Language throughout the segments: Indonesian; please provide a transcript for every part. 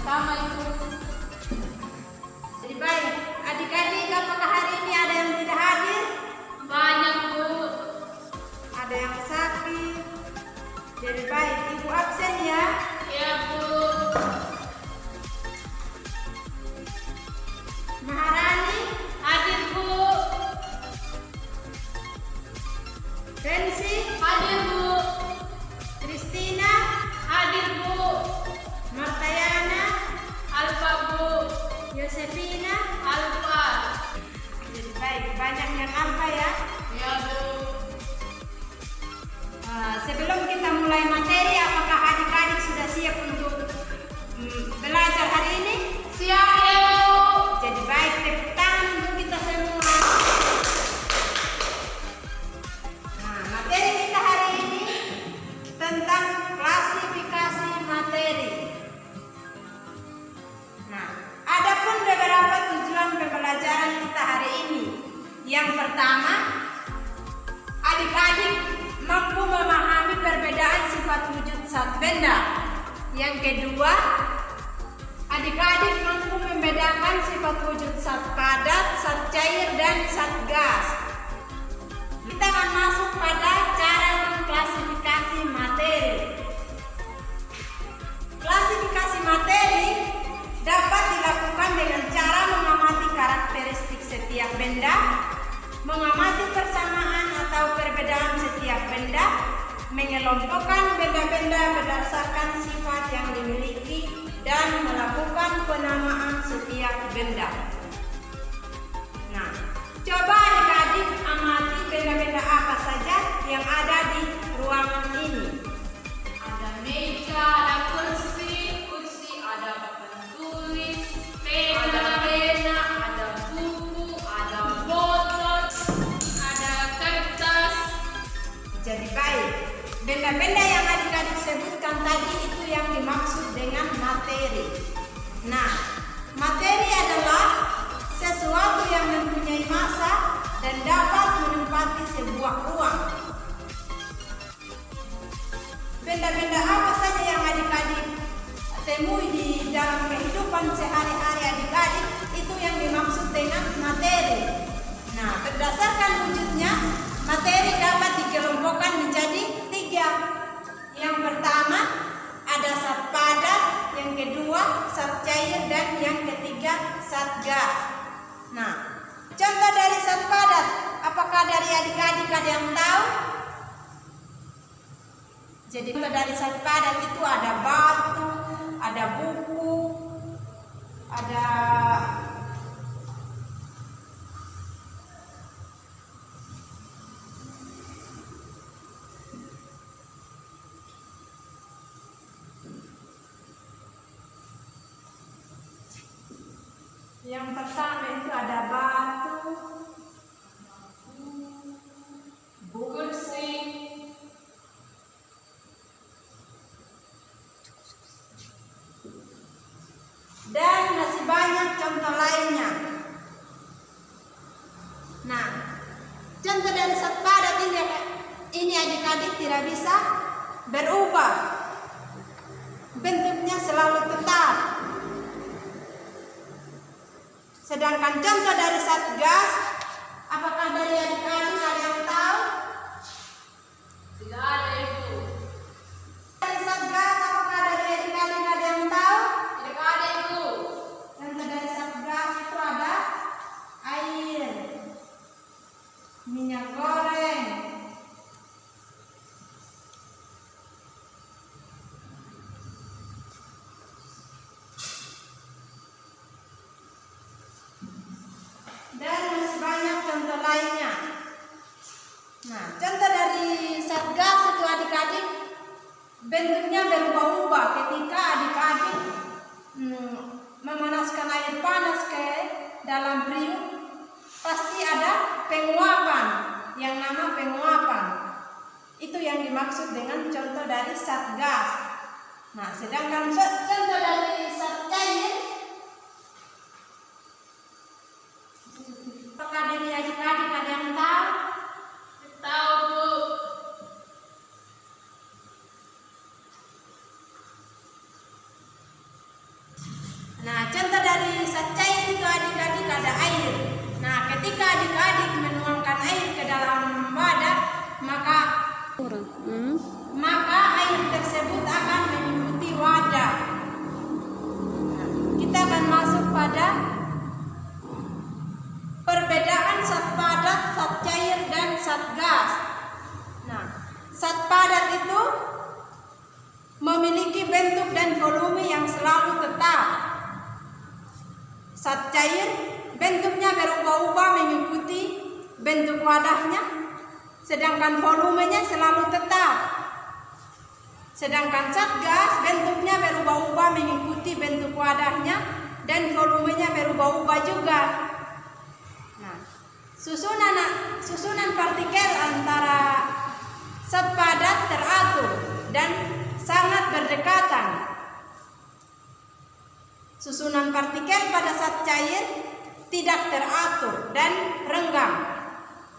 pertama itu. Jadi baik, adik-adik apakah hari ini ada yang tidak hadir? Banyak, Bu. Ada yang sakit. Jadi baik, Ibu absen ya. Ya, Bu. Maharani Hadir, Bu. Rensi, Hadir, Bu. Kristina, Hadir, Bu. Martayana, Alfa, Bu. Yosefina. Alfa. Jadi baik, banyak yang alfa ya. Ya, Bu. Sebelum kita mulai materi, apakah adik-adik sudah siap untuk belajar hari ini? Siap, ya, Bu. Jadi baik, tepuk tangan untuk kita semua. Nah, materi kita hari ini tentang klasifikasi materi. Nah, ada pun beberapa tujuan pembelajaran kita hari ini. Yang pertama, adik-adik mampu memahami perbedaan sifat wujud zat benda. Yang kedua, adik-adik mampu membedakan sifat wujud zat padat, zat cair, dan zat gas. Kita akan masuk pada cara mengklasifikasi materi. Klasifikasi materi dapat dilakukan dengan cara mengamati karakteristik setiap benda, mengamati persamaan atau perbedaan setiap benda, mengelompokkan benda-benda berdasarkan sifat yang dimiliki, dan melakukan penamaan setiap benda. Nah, coba adik-adik amati benda-benda apa saja yang ada di ruangan ini. Ada meja, ada kursi, ada papan tulis, ada pena, ada buku, ada botol, ada kertas. Jadi baik, benda-benda yang adik-adik sebutkan tadi itu yang dimaksud dengan materi. Nah, materi adalah sesuatu yang mempunyai massa dan dapat menempati sebuah ruang. Benda-benda apa saja yang adik-adik temui di dalam kehidupan sehari-hari adik-adik itu yang dimaksud dengan materi. Nah, berdasarkan wujudnya, materi dapat dikelompokkan menjadi 3. Yang pertama, ada zat padat, yang kedua, zat cair, dan yang ketiga, zat gas. Nah, contoh dari zat padat, apakah dari adik-adik ada yang tahu? Jadi contoh dari zat padat itu ada batu, ada buku, ada yang pertama itu ada batu, Kursi, dan masih banyak contoh lainnya. Nah, contoh dari zat padat ini adik-adik tidak bisa berubah. Bentuknya selalu tetap. Sedangkan contoh dari zat gas, apakah dari adik-adik ada yang tahu? tidak ada, Ibu. Dari zat gas, apakah dari adik-adik ada yang tahu? Tidak ada, Ibu. Contoh dari zat gas itu ada air, minyak goreng, dan masih banyak contoh lainnya. Nah, contoh dari zat gas itu adik-adik bentuknya berubah-ubah ketika adik-adik memanaskan air panas ke dalam periuk, pasti ada penguapan yang nama penguapan. Itu yang dimaksud dengan contoh dari zat gas. Nah, sedangkan contoh dari zat cair, apakah dari adik-adik ada yang tahu? Tahu, Bu. adik-adik menuangkan air ke dalam wadah, maka air tersebut akan mengikuti wadah. Kita akan masuk pada perbedaan zat padat, zat cair, dan zat gas. Nah, zat padat itu memiliki bentuk dan volume yang selalu tetap. Zat cair bentuknya berubah-ubah mengikuti bentuk wadahnya, sedangkan volumenya selalu tetap. Sedangkan zat gas bentuknya berubah-ubah mengikuti bentuk wadahnya dan volumenya berubah-ubah juga. Nah, susunan partikel antara zat padat teratur dan sangat berdekatan. Susunan partikel pada zat cair tidak teratur dan renggang,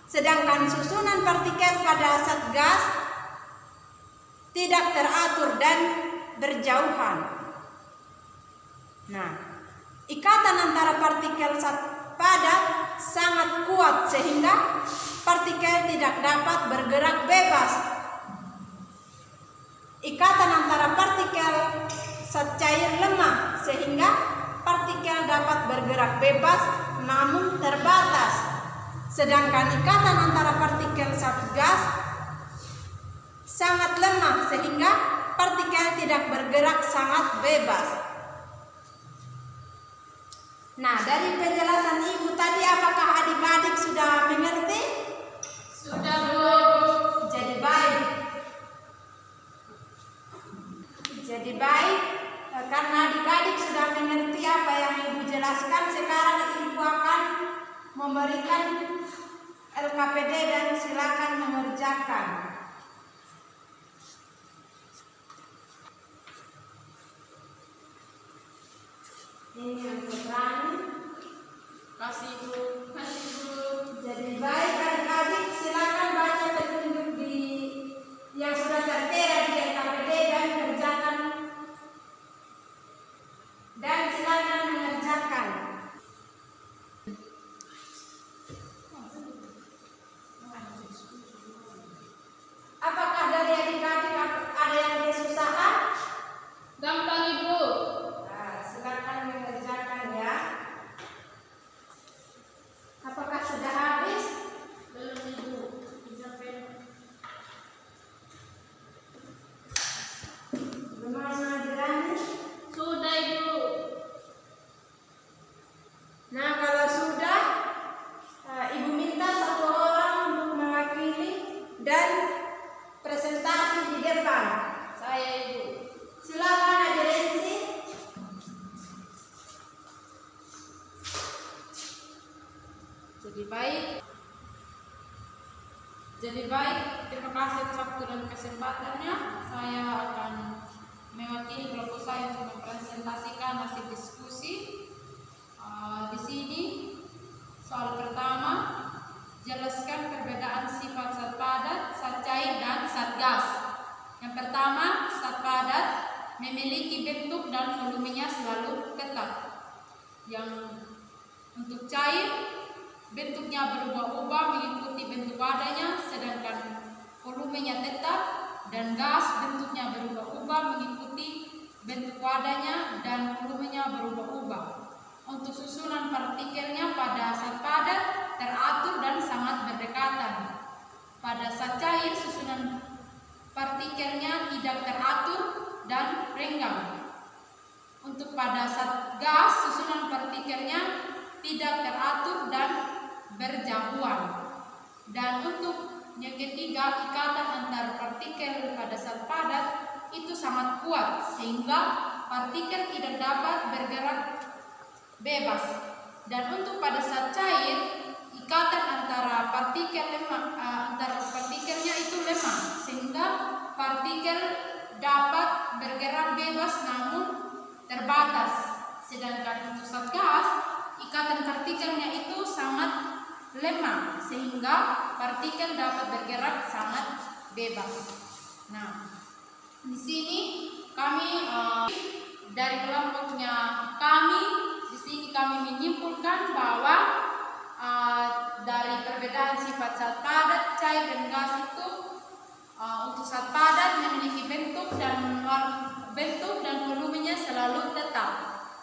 sedangkan susunan partikel pada zat gas tidak teratur dan berjauhan. Nah, ikatan antara partikel zat padat sangat kuat sehingga partikel tidak dapat bergerak bebas. Ikatan antara partikel zat cair lemah sehingga partikel dapat bergerak bebas namun terbatas. Sedangkan ikatan antara partikel zat gas sangat lemah sehingga partikel tidak bergerak sangat bebas. Nah, dari penjelasan Ibu tadi, apakah adik-adik sudah mengerti? Sudah, Bu. Jadi baik. Karena adik-adik sudah mengerti apa yang Ibu jelaskan, sekarang Ibu akan memberikan LKPD dan silakan mengerjakan. Ini yang berani. Kasih, Bu. Jadi baik adik-adik, silakan baca petunjuk yang sudah tertera di LKPD dan kerjakan. Dan silakan mengerjakan. Apakah dari adik-adik ada yang kesusahan? Gampang, Ibu. Nah, silakan mengerjakan ya. Apakah sudah habis? Belum, Ibu. Gimana Dirani? Sudah, Ibu. Nah, kalau sudah, Ibu minta satu orang untuk mewakili dan presentasi di depan. Saya, Ibu. Silakan Adik Rensi. Jadi baik, terima kasih atas waktu dan kesempatannya. Saya akan mewakili kelompok saya untuk mempresentasikan hasil diskusi. Di sini soal pertama, jelaskan perbedaan sifat zat padat, zat cair, dan zat gas. Yang pertama, zat padat memiliki bentuk dan volumenya selalu tetap. Yang untuk cair, bentuknya berubah-ubah mengikuti bentuk wadahnya, sedangkan volumenya tetap. Dan gas bentuknya berubah-ubah mengikuti bentuk wadahnya dan volumenya berubah-ubah. Untuk susunan partikelnya pada zat padat teratur dan sangat berdekatan. Pada zat cair susunan partikelnya tidak teratur dan renggang. Untuk pada zat gas susunan partikelnya tidak teratur dan berjauhan. Dan untuk yang ketiga, ikatan antar partikel pada zat padat itu sangat kuat sehingga partikel tidak dapat bergerak bebas. Dan untuk pada zat cair, ikatan antara partikelnya itu lemah sehingga partikel dapat bergerak bebas namun terbatas. Sedangkan untuk zat gas, ikatan partikelnya itu sangat lemah sehingga partikel dapat bergerak sangat bebas. Nah, di sini kami dari kelompoknya kami di sini kami menyimpulkan bahwa dari perbedaan sifat zat padat, cair, dan gas itu untuk zat padat memiliki bentuk dan volumenya selalu tetap.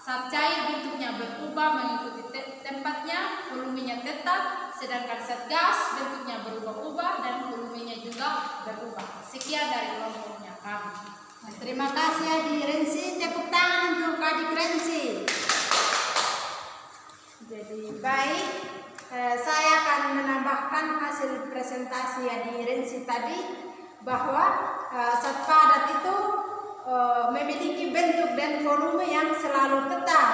Zat cair bentuknya berubah mengikuti tempatnya, volumenya tetap, sedangkan zat gas bentuknya berubah-ubah dan volumenya juga berubah. Sekian dari kelompoknya kami. Terima kasih Adik Rensi, tepuk tangan untuk Adik Rensi. Jadi baik, saya akan menambahkan hasil presentasi Adik Rensi tadi bahwa zat padat itu memiliki bentuk dan volume yang selalu tetap,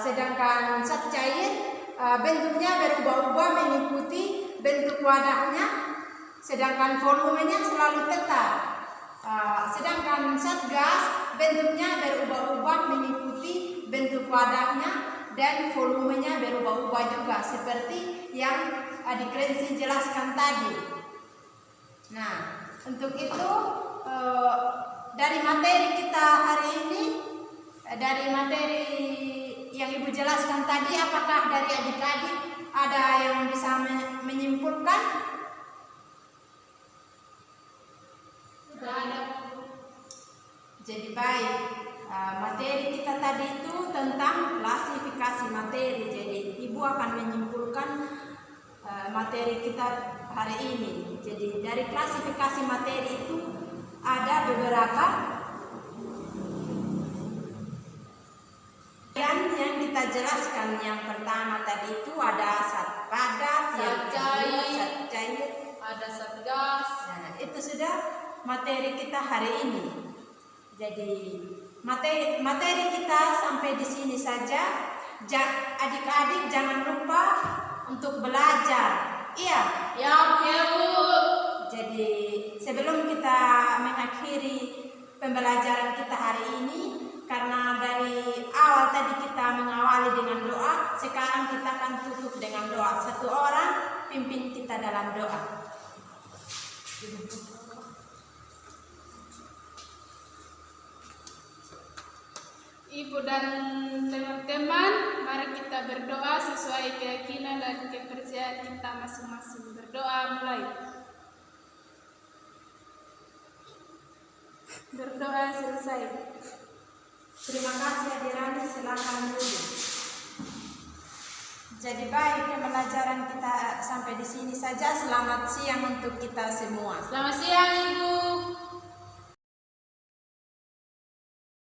sedangkan zat cair bentuknya berubah-ubah mengikuti bentuk wadahnya, sedangkan volumenya selalu tetap. Sedangkan zat gas bentuknya berubah-ubah mengikuti bentuk wadahnya dan volumenya berubah-ubah juga seperti yang Adik Rensi jelaskan tadi. Nah, untuk itu dari materi kita hari ini, dari materi yang Ibu jelaskan tadi, apakah dari adik-adik ada yang bisa menyimpulkan? Tidak ada. Jadi baik, materi kita tadi itu tentang klasifikasi materi. Jadi Ibu akan menyimpulkan materi kita hari ini. Jadi dari klasifikasi materi itu ada beberapa yang kita jelaskan. Yang pertama tadi itu ada zat padat, Zat cair, zat cair, ada zat gas. Nah, itu sudah materi kita hari ini. Jadi materi kita sampai di sini saja. Adik-adik jangan lupa untuk belajar. Iya. Ya, Bu. Jadi sebelum kita mengakhiri pembelajaran kita hari ini, karena dari awal tadi kita mengawali dengan doa, sekarang kita akan tutup dengan doa. Satu orang pimpin kita dalam doa. Ibu dan teman-teman, mari kita berdoa sesuai keyakinan dan kepercayaan kita masing-masing. Berdoa mulai. Berdoa selesai. Terima kasih Adik Rani, silakan dulu. Jadi baik, pembelajaran kita sampai di sini saja. Selamat siang untuk kita semua. Selamat siang, Ibu.